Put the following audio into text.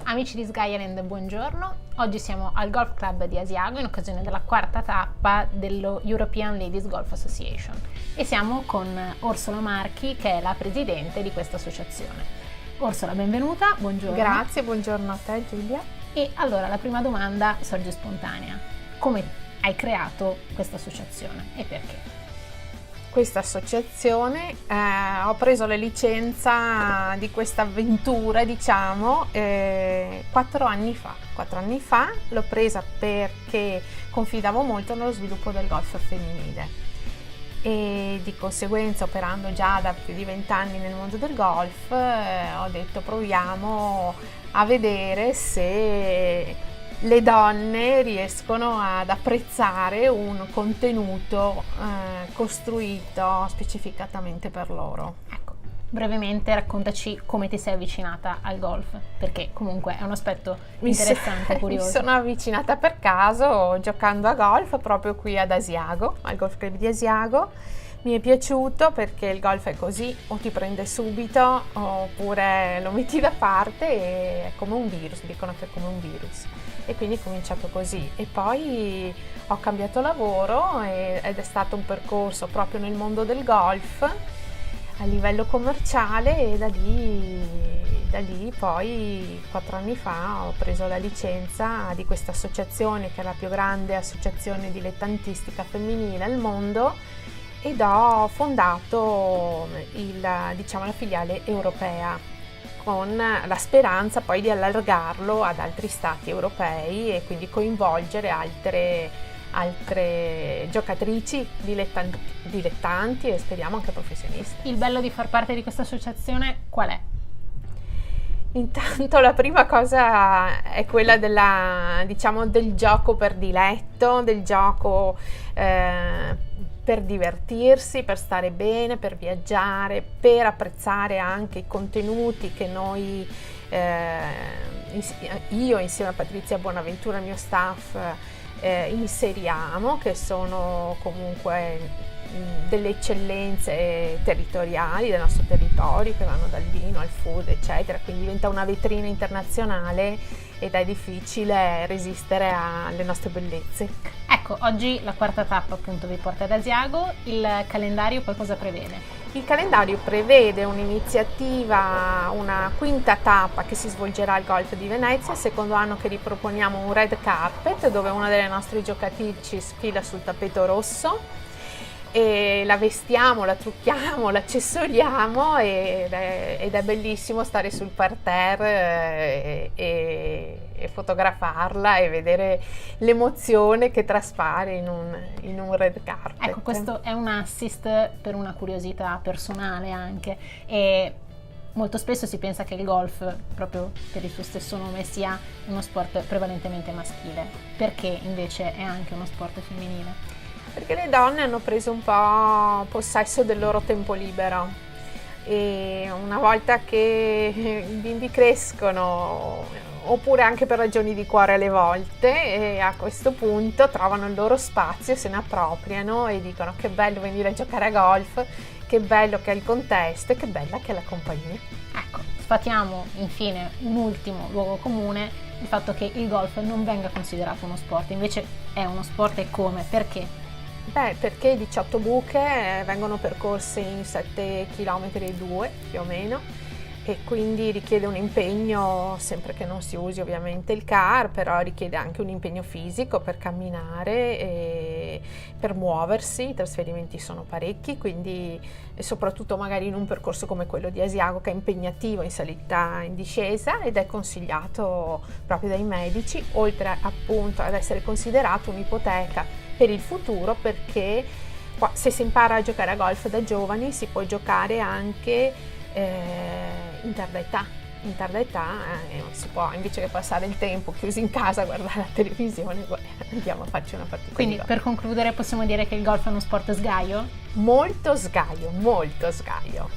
Amici di Skyland, buongiorno. Oggi siamo al Golf Club di Asiago in occasione della quarta tappa dello European Ladies Golf Association e siamo con Orsola Marchi, che è la presidente di questa associazione. Orsola, benvenuta, buongiorno. Grazie, buongiorno a te Giulia. E allora la prima domanda sorge spontanea: come hai creato questa associazione e perché? Questa associazione, ho preso la licenza di questa avventura, 4 anni fa. 4 anni fa l'ho presa perché confidavo molto nello sviluppo del golf femminile e di conseguenza, operando già da più di 20 anni nel mondo del golf, ho detto proviamo a vedere se le donne riescono ad apprezzare un contenuto costruito specificatamente per loro. Ecco, brevemente raccontaci come ti sei avvicinata al golf, perché comunque è un aspetto interessante e curioso. Mi sono avvicinata per caso giocando a golf proprio qui ad Asiago, al Golf Club di Asiago. Mi è piaciuto perché il golf è così, o ti prende subito oppure lo metti da parte e è come un virus, dicono che è come un virus. E quindi ho cominciato così e poi ho cambiato lavoro ed è stato un percorso proprio nel mondo del golf a livello commerciale e da lì poi 4 anni fa ho preso la licenza di questa associazione, che è la più grande associazione dilettantistica femminile al mondo, ed ho fondato la filiale europea, con la speranza poi di allargarlo ad altri stati europei e quindi coinvolgere altre giocatrici dilettanti e speriamo anche professionisti. Il bello di far parte di questa associazione qual è? Intanto la prima cosa è quella del gioco per diletto, del gioco per divertirsi, per stare bene, per viaggiare, per apprezzare anche i contenuti che noi, io insieme a Patrizia Buonaventura, il mio staff, inseriamo, che sono comunque delle eccellenze territoriali del nostro territorio, che vanno dal vino al food eccetera, quindi diventa una vetrina internazionale ed è difficile resistere alle nostre bellezze. Ecco, oggi la quarta tappa appunto vi porta ad Asiago. Il calendario poi cosa prevede? Il calendario prevede un'iniziativa, una quinta tappa che si svolgerà al Golf di Venezia, secondo anno che riproponiamo un red carpet dove una delle nostre giocatrici sfila sul tappeto rosso e la vestiamo, la trucchiamo, l'accessoriamo ed è bellissimo stare sul parterre e fotografarla e vedere l'emozione che traspare in un red carpet. Ecco, questo è un assist per una curiosità personale anche, e molto spesso si pensa che il golf, proprio per il suo stesso nome, sia uno sport prevalentemente maschile, perché invece è anche uno sport femminile? Perché le donne hanno preso un po' possesso del loro tempo libero e una volta che i bimbi crescono, oppure anche per ragioni di cuore alle volte, e a questo punto trovano il loro spazio, se ne appropriano e dicono che bello venire a giocare a golf, che bello che è il contesto e che bella che è la compagnia. Ecco, sfatiamo infine un ultimo luogo comune, il fatto che il golf non venga considerato uno sport, invece è uno sport. E come? Perché? Perché 18 buche vengono percorse in 7 km e 2 più o meno, e quindi richiede un impegno, sempre che non si usi ovviamente il car, però richiede anche un impegno fisico per camminare e per muoversi. I trasferimenti sono parecchi, quindi, e soprattutto magari in un percorso come quello di Asiago, che è impegnativo in salita e in discesa, ed è consigliato proprio dai medici, oltre appunto ad essere considerato un'ipoteca per il futuro, perché se si impara a giocare a golf da giovani si può giocare anche in tarda età, si può, invece che passare il tempo chiusi in casa a guardare la televisione, andiamo a farci una partita. Quindi per concludere possiamo dire che il golf è uno sport sgaio? Molto sgaio, molto sgaio.